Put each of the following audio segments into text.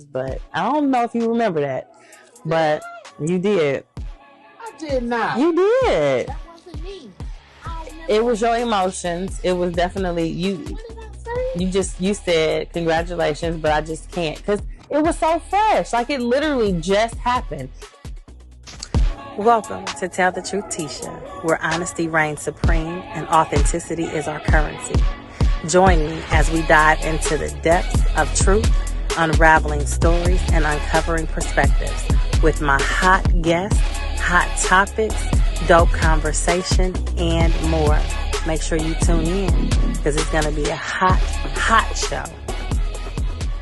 but I don't know if you remember that, but you did. I did not. You did. That wasn't me. It was your emotions. It was definitely you. What did I say? You said congratulations, but I just can't because it was so fresh. Like it literally just happened. Welcome to Tell the Truth Tisha, where honesty reigns supreme and authenticity is our currency. Join me as we dive into the depths of truth, unraveling stories and uncovering perspectives with my hot guests, hot topics, dope conversation, and more. Make sure you tune in because it's going to be a hot show.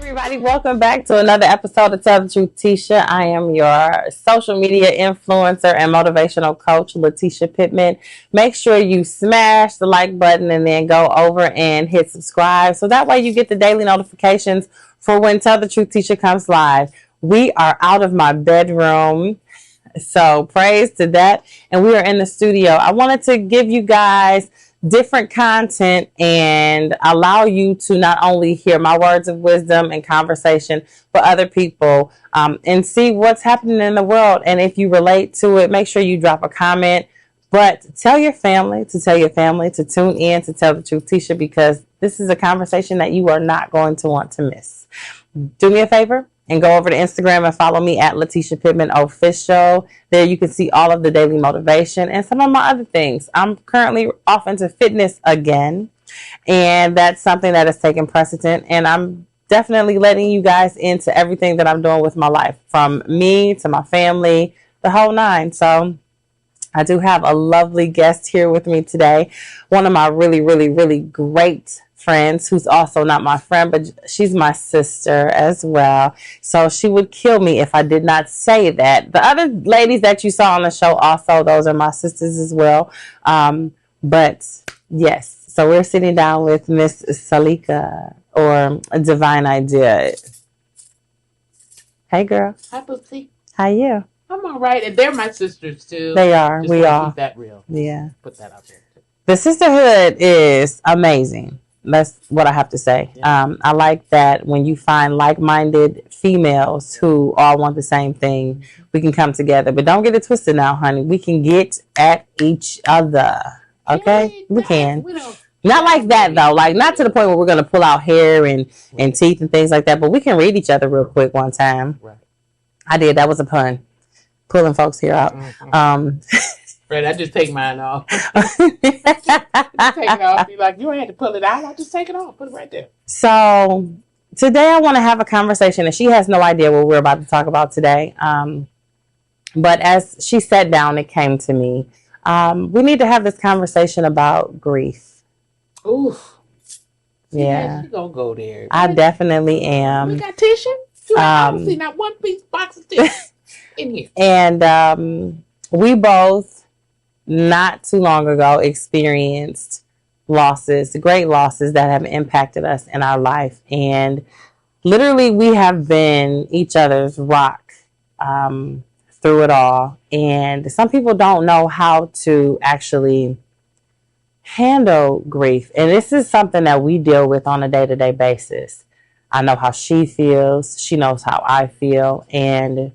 Everybody, welcome back to another episode of Tell the Truth Tisha. I am your social media influencer and motivational coach, Letitia Pittman. Make sure you smash the like button and then go over and hit subscribe so that way you get the daily notifications for when Tell the Truth Tisha comes live. We are out of my bedroom, so praise to that, and we are in the studio. I wanted to give you guys different content and allow you to not only hear my words of wisdom and conversation, but other people and see what's happening in the world. And if you relate to it, make sure you drop a comment. But tell your family to tune in to Tell the Truth Tisha, because this is a conversation that you are not going to want to miss. Do me a favor and go over to Instagram and follow me at Letitia Pittman Official. There you can see all of the daily motivation and some of my other things. I'm currently off into fitness again, and that's something that has taken precedent. And I'm definitely letting you guys into everything that I'm doing with my life, from me to my family, the whole nine. So I do have a lovely guest here with me today. One of my really, really, really great friends, who's also not my friend, but she's my sister as well. So she would kill me if I did not say that. The other ladies that you saw on the show also, those are my sisters as well. But yes, so we're sitting down with Miss Seleka, or a Divine Idea. Hey girl. Hi, Bootsy. How you? I'm all right, and they're my sisters too. They are. Just we are. Keep that real. Yeah. Put that out there too. The sisterhood is amazing. That's what I have to say. Yeah. I like that when you find like-minded females who all want the same thing, we can come together. But don't get it twisted now, honey. We can get at each other. Okay? We can. Not like that, though. Like, not to the point where we're going to pull out hair and teeth and things like that. But we can read each other real quick one time. Right. I did. That was a pun. Pulling folks here out. Mm-hmm. Right, I just take mine off. Take it off. Be like, you ain't had to pull it out. I just take it off. Put it right there. So today I want to have a conversation, and she has no idea what we're about to talk about today. But as she sat down, it came to me. We need to have this conversation about grief. Oof. Yeah. She's going to go there. I definitely am. We got tissue? I don't see not one piece box of tissue in here. And we both, not too long ago, experienced losses, great losses that have impacted us in our life. And literally we have been each other's rock through it all. And some people don't know how to actually handle grief. And this is something that we deal with on a day-to-day basis. I know how she feels. She knows how I feel. And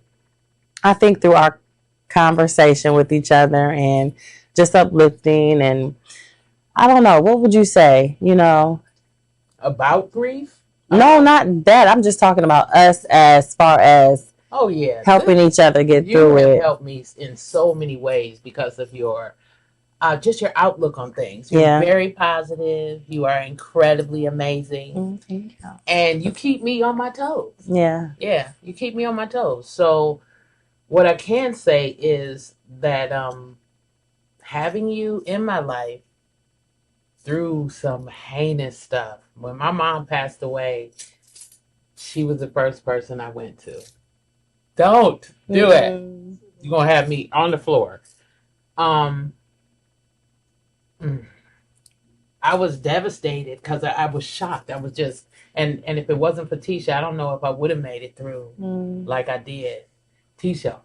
I think through our conversation with each other and just uplifting, and I don't know, what would you say, about grief? No, not that. I'm just talking about us as far as helping each other get through it. You have helped me in so many ways because of your just your outlook on things. You're very positive. You are incredibly amazing. Thank you. And you keep me on my toes. Yeah, you keep me on my toes. So what I can say is that having you in my life through some heinous stuff. When my mom passed away, she was the first person I went to. Don't do it. You're going to have me on the floor. I was devastated because I was shocked. I was just, and if it wasn't for Tisha, I don't know if I would have made it through like I did. Tisha,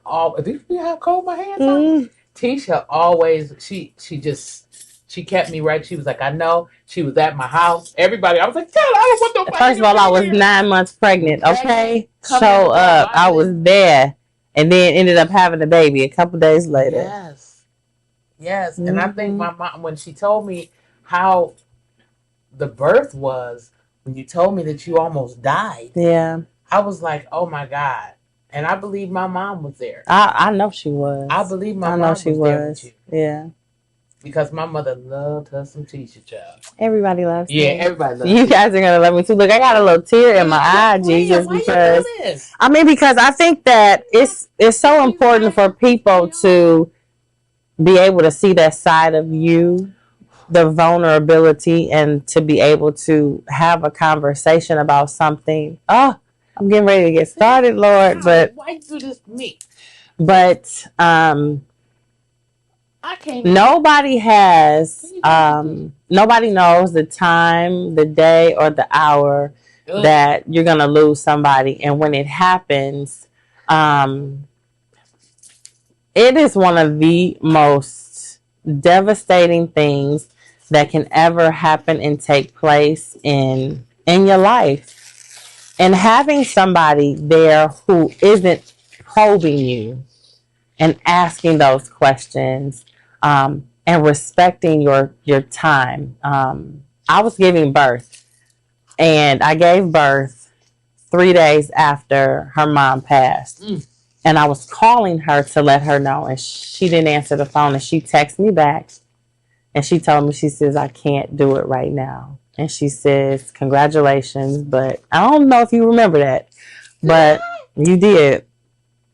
do you see how cold my hands are? Tisha always, she just She kept me right. She was like, I know. She was at my house. Everybody, I was like, I don't want nobody. First of all, I was 9 months pregnant. Okay, show up. I was there, and then ended up having a baby a couple days later. Yes. And I think my mom, when she told me how the birth was, when you told me that you almost died, I was like, oh my God. And I believe my mom was there. I know she was. I believe my mom was there with you. Yeah. Because my mother loved her some Tisha, child. Everybody loves me. Yeah, everybody loves you. Guys are gonna love me too. Look, I got a little tear in my eye, Jesus, because I mean, because I think that it's so important for people to be able to see that side of you, the vulnerability, and to be able to have a conversation about something. Oh, I'm getting ready to get started, Lord. But why you do this to me? But nobody has nobody knows the time, the day, or the hour that you're gonna lose somebody, and when it happens, it is one of the most devastating things that can ever happen and take place in your life. And having somebody there who isn't probing you and asking those questions, and respecting your time. I was giving birth, and I gave birth 3 days after her mom passed. And I was calling her to let her know, and she didn't answer the phone. And she texted me back, and she told me, she says, I can't do it right now. And she says, congratulations, but I don't know if you remember that, but you did.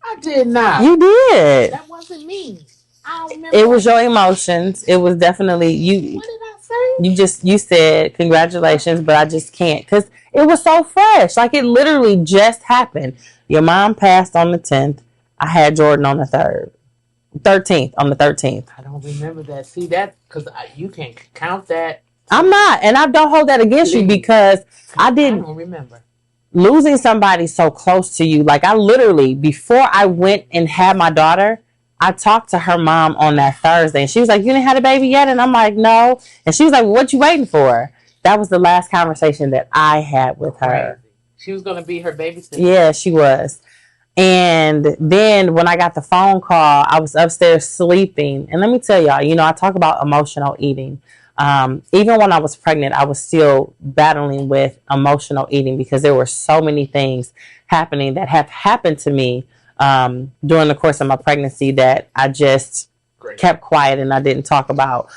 I did not. You did. That wasn't me. I don't remember. It was your emotions. It was definitely you. What did I say? You said congratulations, but I just can't, because it was so fresh. Like, it literally just happened. Your mom passed on the 10th. I had Jordan on the 13th, on the 13th. I don't remember that. See, that, because you can't count that. I'm not, and I don't hold that against you, because I don't remember. Losing somebody so close to you, like, I literally, before I went and had my daughter, I talked to her mom on that Thursday, and she was like, you didn't have a baby yet? And I'm like, no. And she was like, well, what you waiting for? That was the last conversation that I had with her. She was going to be her babysitter. Yeah, she was. And then when I got the phone call, I was upstairs sleeping. And let me tell y'all, I talk about emotional eating. Even when I was pregnant, I was still battling with emotional eating, because there were so many things happening that have happened to me during the course of my pregnancy that I just kept quiet and I didn't talk about.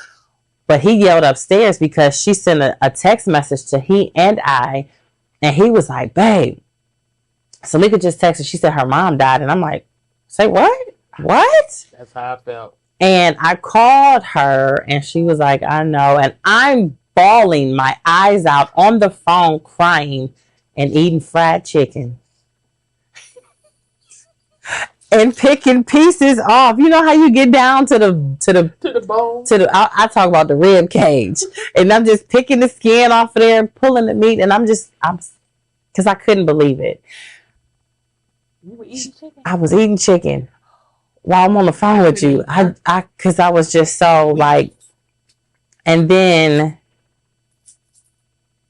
But he yelled upstairs because she sent a text message to he and I, and he was like, babe, Seleka just texted. She said her mom died. And I'm like, say what? What? That's how I felt. And I called her, and she was like, I know. And I'm bawling my eyes out on the phone, crying and eating fried chicken. And picking pieces off. You know how you get down to the bone? I talk about the rib cage. And I'm just picking the skin off of there and pulling the meat. And because I couldn't believe it. You were eating chicken? I was eating chicken while I'm on the phone with you. Because I was just so like, and then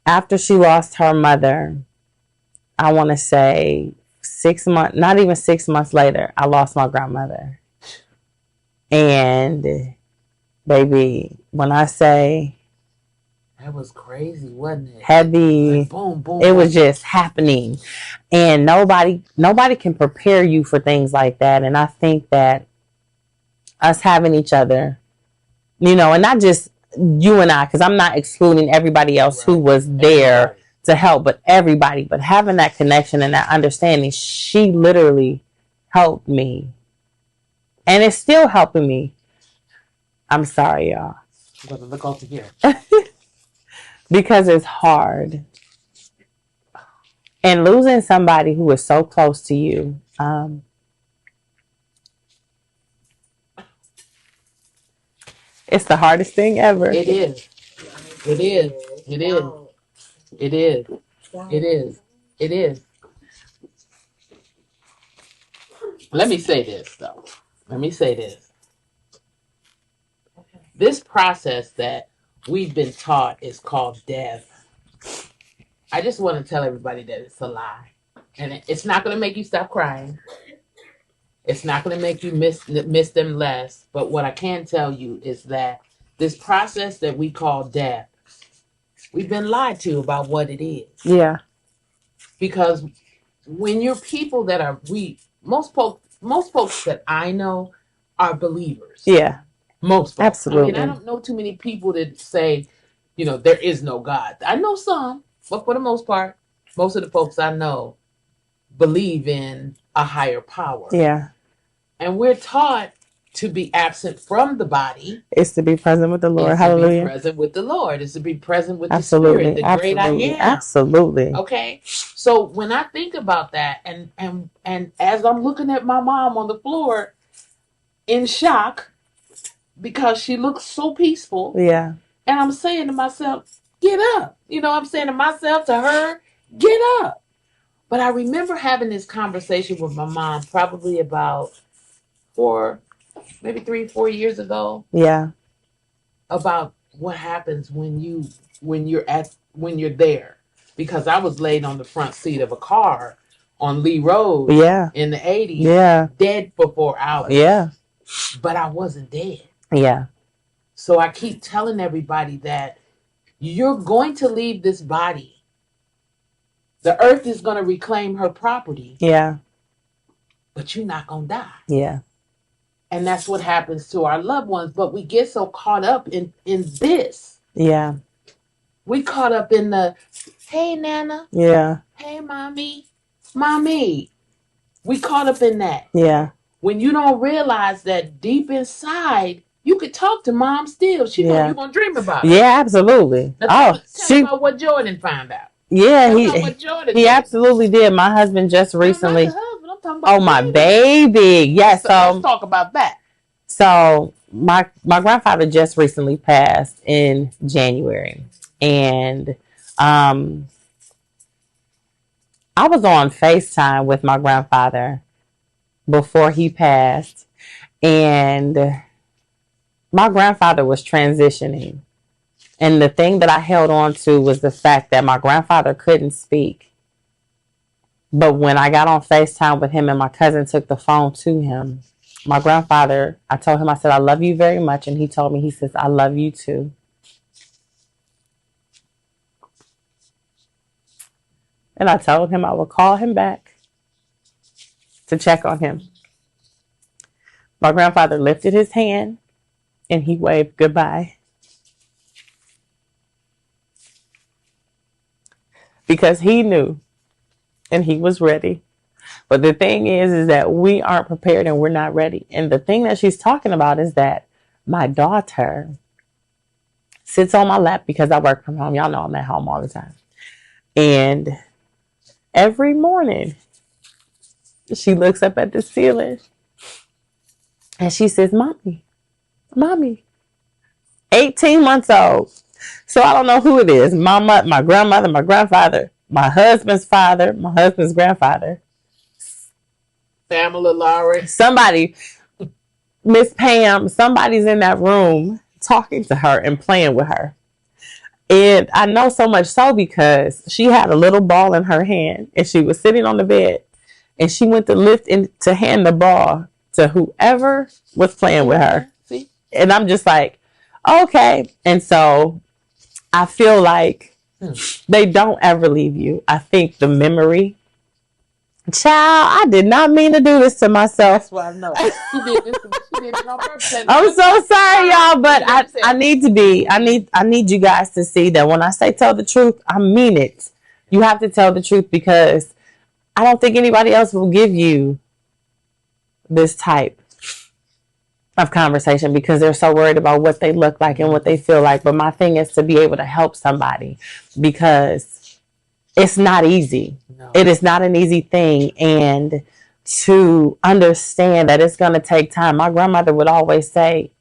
after she lost her mother, I want to say 6 months, not even 6 months later, I lost my grandmother. And baby, when I say, that was crazy, wasn't it? Heavy. Like boom, boom. It was just happening. And nobody can prepare you for things like that. And I think that us having each other, and not just you and I, because I'm not excluding everybody else who was there to help, but everybody. But having that connection and that understanding, she literally helped me. And it's still helping me. I'm sorry, y'all. I'm going to look over here. Because it's hard. And losing somebody who is so close to you, it's the hardest thing ever. It is. It is. It is. It is. It is. It is. Let me say this, though. Let me say this. this process that we've been taught is called death. I just want to tell everybody that it's a lie. And it's not going to make you stop crying. It's not going to make you miss them less. But what I can tell you is that this process that we call death, we've been lied to about what it is. Yeah. Because when you're people that are most folks that I know are believers. Yeah. Most folks. Absolutely. I mean, I don't know too many people that say, there is no God. I know some, but for the most part, most of the folks I know believe in a higher power. Yeah. And we're taught to be absent from the body. It's to be present with the Lord. Hallelujah. To be present with the Lord. It's to be present with Absolutely. the Spirit, the Absolutely. great I am. Absolutely. Okay? So when I think about that, and as I'm looking at my mom on the floor in shock because she looks so peaceful. Yeah. And I'm saying to myself, get up. I'm saying to myself, to her, get up. But I remember having this conversation with my mom probably about 3-4 years ago. Yeah. About what happens when you're there. Because I was laid on the front seat of a car on Lee Road in the 80s, dead for 4 hours. Yeah. But I wasn't dead. Yeah. So I keep telling everybody that you're going to leave this body. The earth is going to reclaim her property. Yeah. But you're not going to die. Yeah. And that's what happens to our loved ones. But we get so caught up in this. Yeah. We caught up in the, hey, Nana. Yeah. Hey, Mommy. Mommy. We caught up in that. Yeah. When you don't realize that deep inside, you could talk to Mom still. She know you're going to dream about it. Yeah, absolutely. Now, tell me about what Jordan found out. Yeah, he absolutely did. My husband just recently. Not the husband, I'm talking about my baby. Yes. So let's talk about that. So my grandfather just recently passed in January, and I was on FaceTime with my grandfather before he passed, and my grandfather was transitioning. And the thing that I held on to was the fact that my grandfather couldn't speak. But when I got on FaceTime with him and my cousin took the phone to him, my grandfather, I told him, I said, I love you very much. And he told me, he says, I love you too. And I told him I would call him back to check on him. My grandfather lifted his hand and he waved goodbye. Because he knew and he was ready. But the thing is that we aren't prepared and we're not ready. And the thing that she's talking about is that my daughter sits on my lap because I work from home. Y'all know I'm at home all the time. And every morning she looks up at the ceiling and she says, Mommy, 18 months old. So I don't know who it is. My grandmother, my grandfather, my husband's father, my husband's grandfather. Pamela Lowry. Somebody, Miss Pam, somebody's in that room talking to her and playing with her. And I know so much so because she had a little ball in her hand and she was sitting on the bed and she went to lift and to hand the ball to whoever was playing with her. See? And I'm just like, okay. And so I feel like they don't ever leave you. I think the memory. Child, I did not mean to do this to myself. That's what I know. She did it on purpose. I'm so sorry, y'all, but I need you guys to see that when I say tell the truth, I mean it. You have to tell the truth because I don't think anybody else will give you this type of conversation because they're so worried about what they look like and what they feel like. But my thing is to be able to help somebody because it's not easy. No. It is not an easy thing. And to understand that it's going to take time. My grandmother would always say,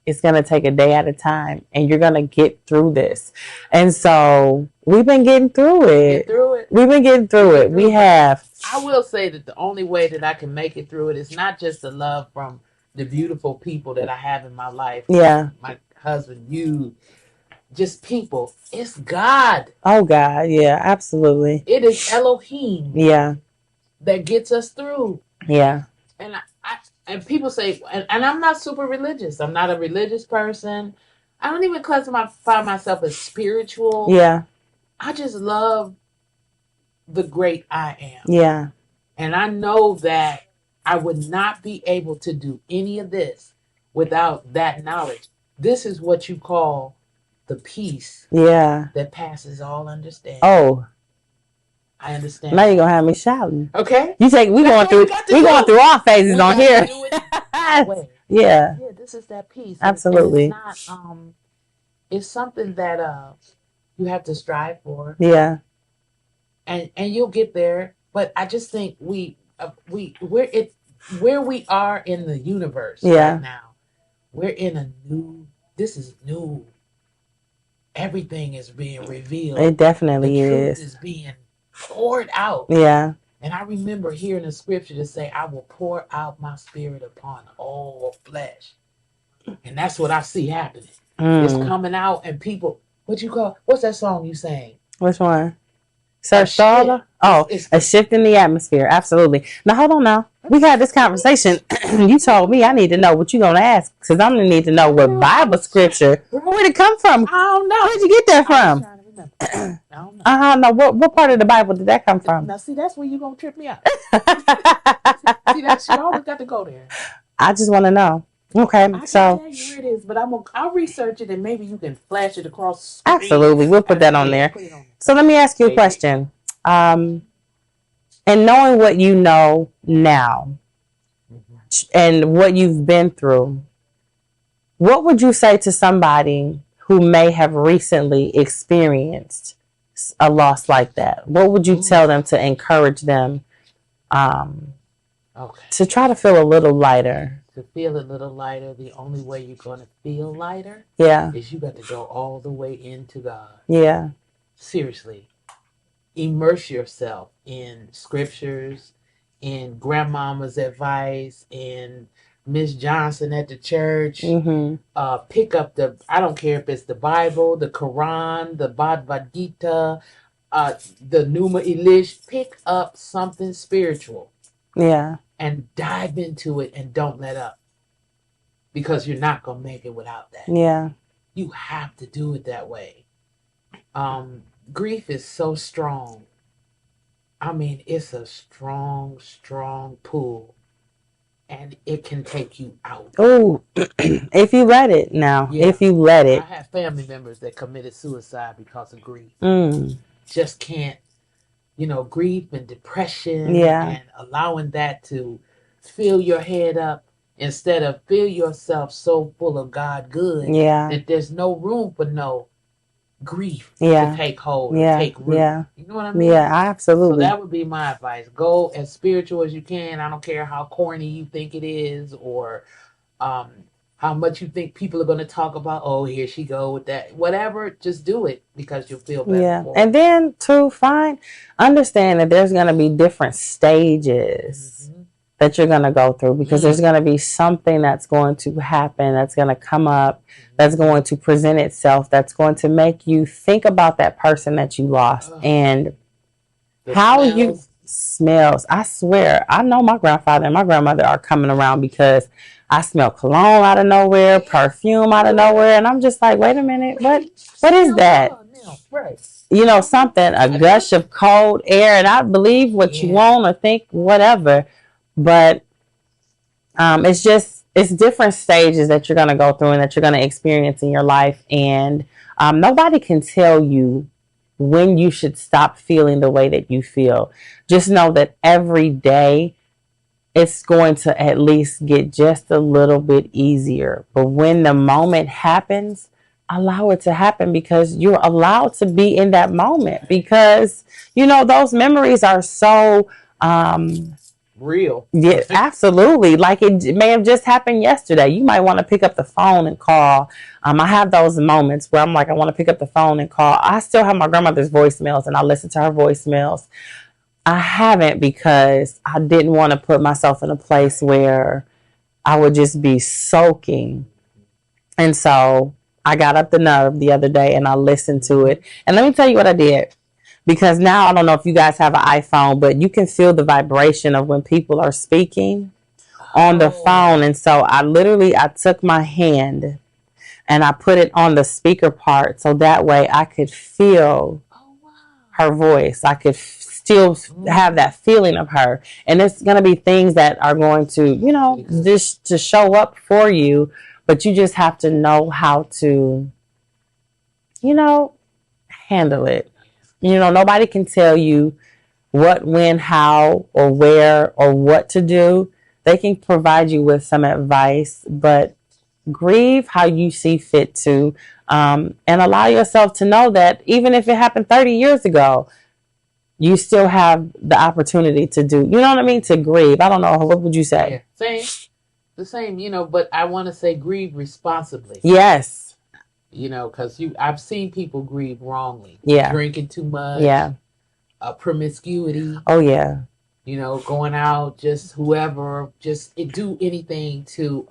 it's going to take a day at a time and you're going to get through this. And so we've been getting through it. We've been getting through it. We have. I will say that the only way that I can make it through it is not just the love from the beautiful people that I have in my life. Yeah. husband, you, just people. It's God. Oh, God. Yeah, absolutely. It is Elohim. Yeah. That gets us through. Yeah. And and people say, and I'm not super religious. I'm not a religious person. I don't even classify myself as spiritual. Yeah. I just love the great I am. Yeah. And I know that I would not be able to do any of this without that knowledge. This is what you call the peace. Yeah. That passes all understanding. Oh. I understand. Now you're gonna have me shouting. Okay. We going through all phases on here. Do it that way. Yeah. Yeah, this is that peace. Absolutely. And it's not it's something that you have to strive for. Yeah. And you'll get there. But I just think we're where we are in the universe right now. We're in this is new. Everything is being revealed. It definitely the is. truth is being poured out. Yeah. And I remember hearing the scripture to say, I will pour out my spirit upon all flesh. And that's what I see happening. It's coming out and people, what's that song you sang? Which one? Search Starla? Oh, a shift in the atmosphere. Absolutely. Now, hold on now. We had this conversation. You told me I need to know what you're going to ask because I'm going to need to know what Bible scripture, where'd it come from? I don't know. Where'd you get that from? I don't know. No, what part of the Bible did that come from? Now, see, that's where you're going to trip me up. See, you always got to go there. I just want to know. Okay, I can tell you where it is, but I'll research it and maybe you can flash it across the screen. Absolutely, we'll put that on there. So let me ask you a question. And knowing what you know now and what you've been through, what would you say to somebody who may have recently experienced a loss like that? What would you tell them to encourage them to try to feel a little lighter? To feel a little lighter, the only way you're going to feel lighter is you got to go all the way into God. Yeah. Seriously. Immerse yourself in scriptures, in grandmama's advice, in Miss Johnson at the church. Pick up I don't care if it's the Bible, the Quran, the Bhagavad Gita, the Numa Elish. Pick up something spiritual. Yeah. And dive into it and don't let up. Because you're not going to make it without that. Yeah. You have to do it that way. Grief is so strong. I mean, it's a strong, strong pull. And it can take you out. Oh, if you let it now. Yeah. If you let it. I have family members that committed suicide because of grief. Just can't. Grief and depression and allowing that to fill your head up instead of fill yourself so full of God good that there's no room for no grief to take hold and take root. You know what I mean? Yeah, absolutely. So that would be my advice. Go as spiritual as you can. I don't care how corny you think it is or how much you think people are going to talk about. Oh, here she go with that. Whatever, just do it because you'll feel better. Yeah, and then to understand that there's going to be different stages that you're going to go through because there's going to be something that's going to happen, that's going to come up, that's going to present itself, that's going to make you think about that person that you lost and how you smells. I swear, I know my grandfather and my grandmother are coming around because I smell cologne out of nowhere, perfume out of nowhere, and I'm just like, wait a minute, what is that? Something, a gush of cold air, and I believe what you want or think, whatever, but it's different stages that you're going to go through and that you're going to experience in your life, and nobody can tell you when you should stop feeling the way that you feel. Just know that every day it's going to at least get just a little bit easier. But when the moment happens, allow it to happen because you're allowed to be in that moment because, those memories are so real. Yeah, absolutely. Like it may have just happened yesterday. You might want to pick up the phone and call. I have those moments where I'm like, I want to pick up the phone and call. I still have my grandmother's voicemails and I listen to her voicemails. I haven't because I didn't want to put myself in a place where I would just be soaking. And so I got up the nerve the other day and I listened to it. And let me tell you what I did. Because now I don't know if you guys have an iPhone, but you can feel the vibration of when people are speaking on the phone. And so I took my hand and I put it on the speaker part so that way I could feel her voice. I could still have that feeling of her. And it's going to be things that are going to, just to show up for you, but you just have to know how to, handle it. Nobody can tell you what, when, how, or where, or what to do. They can provide you with some advice, but grieve how you see fit to, and allow yourself to know that even if it happened 30 years ago, you still have the opportunity to do, to grieve. I don't know. What would you say? Yeah. The same, but I want to say grieve responsibly. Yes. Because I've seen people grieve wrongly. Yeah. Drinking too much. Yeah. Promiscuity. Oh, yeah. Going out, just whoever, just do anything to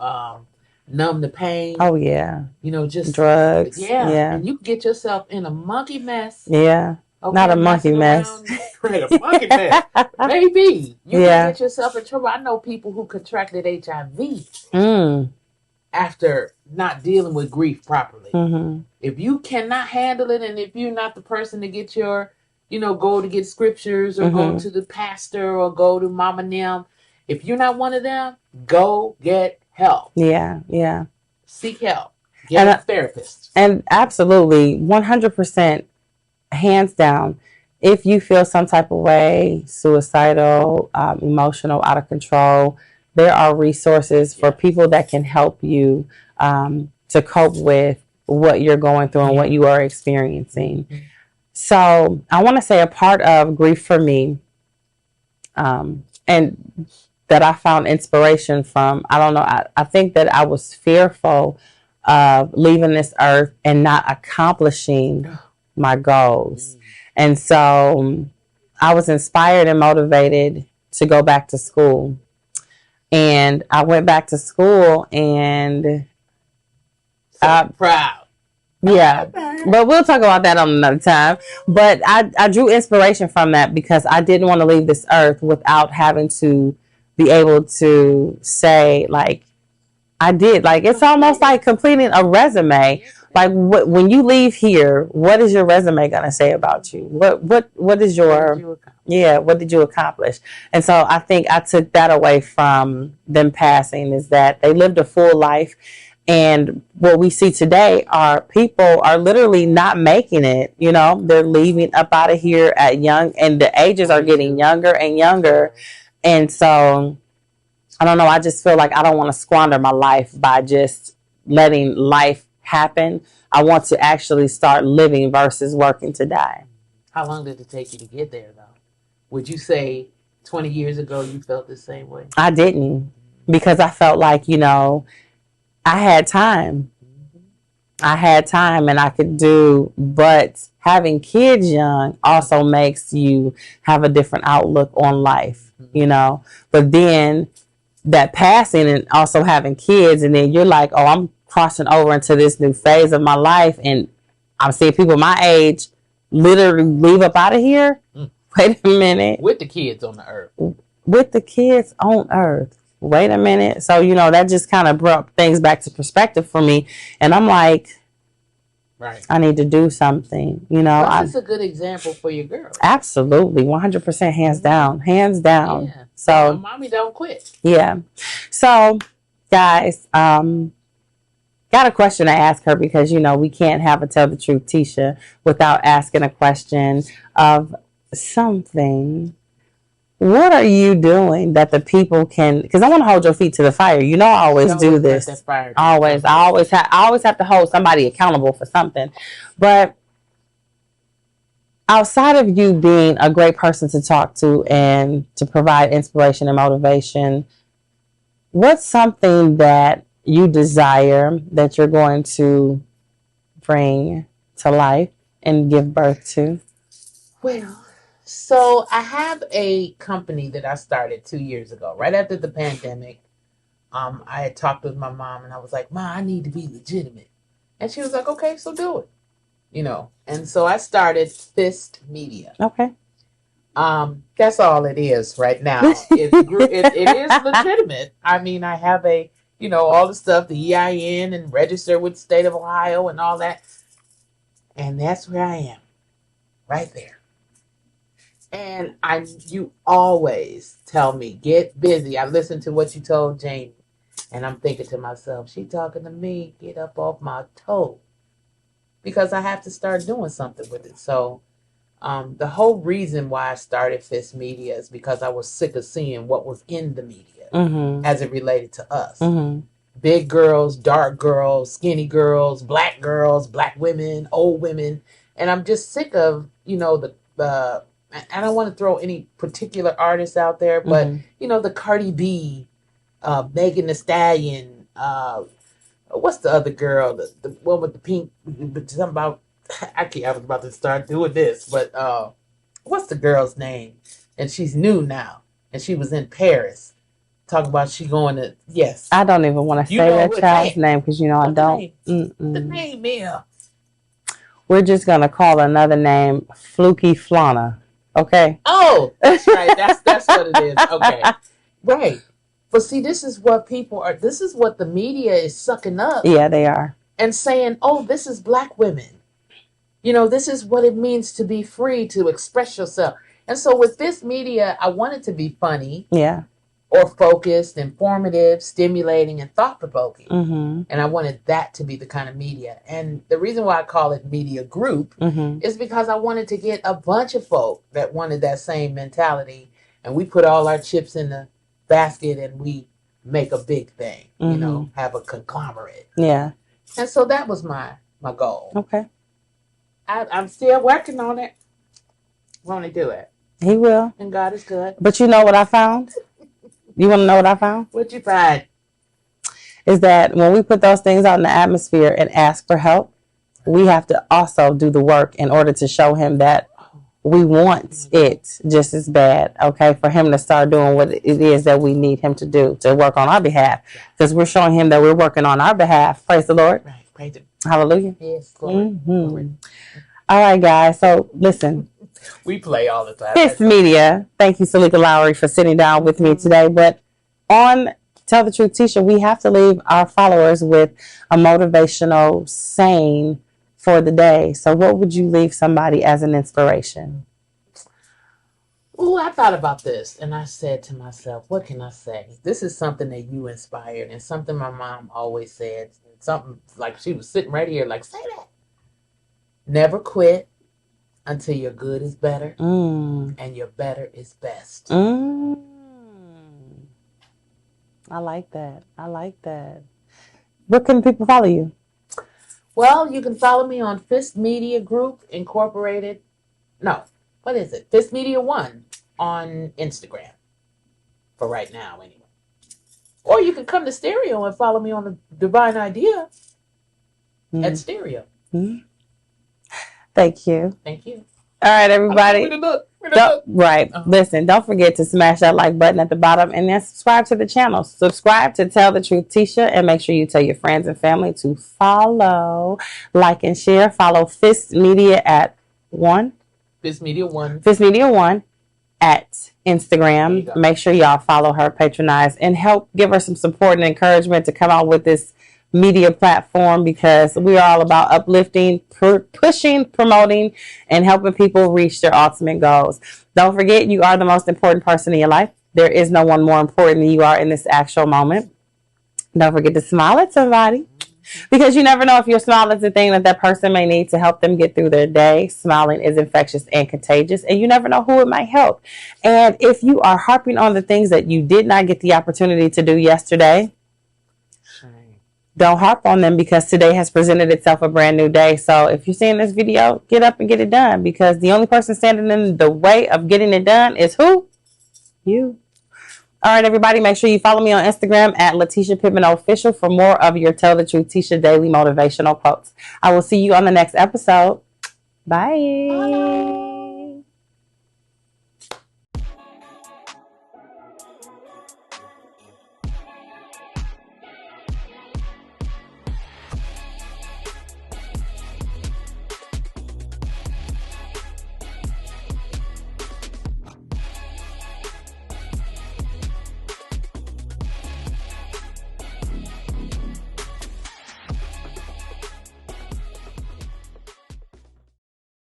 numb the pain. Oh, yeah. Just drugs. Yeah. And you get yourself in a monkey mess. Yeah. Okay, not a monkey mess. A monkey mess. Maybe. You can get yourself in trouble. I know people who contracted HIV after not dealing with grief properly. Mm-hmm. If you cannot handle it, and if you're not the person to get your, go to get scriptures or go to the pastor or go to Mama Nim, if you're not one of them, go get help. Yeah, yeah. Seek help. Get a therapist. And absolutely, 100%, hands down, if you feel some type of way, suicidal, emotional, out of control, there are resources for people that can help you to cope with what you're going through and what you are experiencing. Mm-hmm. So I want to say a part of grief for me, and that I found inspiration from, I don't know, I think that I was fearful of leaving this earth and not accomplishing my goals. And so I was inspired and motivated to go back to school. And I went back to school and proud. Yeah, but we'll talk about that on another time. But I drew inspiration from that because I didn't want to leave this earth without having to be able to say, like, I did. Like, it's almost like completing a resume. Like, when you leave here, what is your resume going to say about you? What is your, what did you accomplish? And so I think I took that away from them passing, is that they lived a full life. And what we see today are people are literally not making it. They're leaving up out of here at young, and the ages are getting younger and younger. And so I don't know. I just feel like I don't want to squander my life by just letting life happen. I want to actually start living versus working to die. How long did it take you to get there, though? Would you say 20 years ago you felt the same way? I didn't, because I felt like, I had time. I had time and I could do, but having kids young also makes you have a different outlook on life, But then that passing and also having kids, and then you're like, oh, I'm crossing over into this new phase of my life, and I'm seeing people my age literally leave up out of here. Wait a minute. With the kids on the earth. With the kids on earth. Wait a minute. So, that just kind of brought things back to perspective for me. And I'm like, right, I need to do something, This is a good example for your girl. Absolutely. 100%, hands down. Hands down. Yeah. So, mommy don't quit. Yeah. So, guys, got a question to ask her because, we can't have a Tell the Truth Tisha without asking a question of something. What are you doing that the people can? Because I want to hold your feet to the fire. I always do this. Always. I always have to hold somebody accountable for something. But outside of you being a great person to talk to and to provide inspiration and motivation, what's something that you desire that you're going to bring to life and give birth to? Well, so I have a company that I started 2 years ago, right after the pandemic. I had talked with my mom and I was like, Mom, I need to be legitimate. And she was like, okay, so do it. You know, and so I started Fist Media. Okay. That's all it is right now. It is legitimate. I mean, I have all the stuff, the EIN and register with the state of Ohio and all that. And that's where I am, right there. And you always tell me, get busy. I listened to what you told Jamie, and I'm thinking to myself, she talking to me, get up off my toe. Because I have to start doing something with it. So the whole reason why I started Fist Media is because I was sick of seeing what was in the media as it related to us. Big girls, dark girls, skinny girls, black women, old women. And I'm just sick of, I don't want to throw any particular artists out there, but, the Cardi B, Megan Thee Stallion, what's the other girl, the one with the pink, something about, I was about to start doing this, but what's the girl's name? And she's new now, and she was in Paris. Talking about she going to, yes. I don't even want to say that child's name because I don't. The name is. We're just going to call another name Fluky Flana. Okay? Oh, that's right. That's what it is. Okay. Right. But see, this is what the media is sucking up. Yeah, they are. And saying, oh, this is black women. This is what it means to be free, to express yourself. And so with this media, I want it to be funny. Yeah. Or focused, informative, stimulating, and thought-provoking. And I wanted that to be the kind of media. And the reason why I call it Media Group is because I wanted to get a bunch of folk that wanted that same mentality. And we put all our chips in the basket and we make a big thing, have a conglomerate. Yeah. And so that was my goal. Okay. I'm still working on it. Won't he do it? He will. And God is good. But you know what I found? You want to know what I found? What'd you find? Is that when we put those things out in the atmosphere and ask for help, we have to also do the work in order to show him that we want it just as bad, okay, for him to start doing what it is that we need him to do to work on our behalf. Because we're showing him that we're working on our behalf. Praise the Lord. Right. Praise him. Hallelujah. Yes, glory. Glory. All right, guys. So listen. We play all the time. Fist Media. Thank you, Seleka Lowry, for sitting down with me today. But on Tell the Truth T-shirt, we have to leave our followers with a motivational saying for the day. So what would you leave somebody as an inspiration? Oh, I thought about this and I said to myself, what can I say? This is something that you inspired and something my mom always said. Something like she was sitting right here like, say that. Never quit until your good is better and your better is best. I like that. I like that. Where can people follow you? Well, you can follow me on Fist Media Group Incorporated. No, what is it? Fist Media 1 on Instagram. For right now, anyway. Or you can come to Stereo and follow me on the Divine Idea at Stereo. Thank you. Thank you. All right, everybody. Listen, don't forget to smash that like button at the bottom and then subscribe to the channel. Subscribe to Tell the Truth Tisha and make sure you tell your friends and family to follow, like, and share. Follow Fist Media at 1. Fist Media 1. Fist Media 1 at Instagram. Make sure y'all follow her, patronize, and help give her some support and encouragement to come out with this media platform, because we are all about uplifting, pushing, promoting, and helping people reach their ultimate goals. Don't forget, you are the most important person in your life. There is no one more important than you are in this actual moment. Don't forget to smile at somebody, because you never know if your smile is the thing that that person may need to help them get through their day. Smiling is infectious and contagious, and you never know who it might help. And if you are harping on the things that you did not get the opportunity to do yesterday, don't harp on them, because today has presented itself a brand new day. So if you're seeing this video, get up and get it done, because the only person standing in the way of getting it done is who? You. All right, everybody, make sure you follow me on Instagram at Letitia Pittman Official for more of your Tell the Truth Tisha daily motivational quotes. I will see you on the next episode. Bye. Bye.